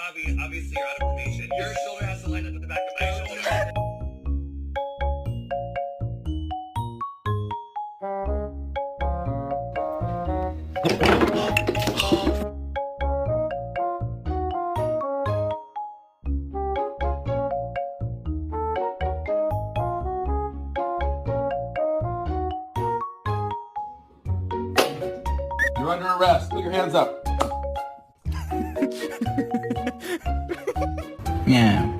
Bobby, obviously you're out of formation. Your shoulder has to line up with the back of my shoulder. You're under arrest. Put your hands up. Yeah.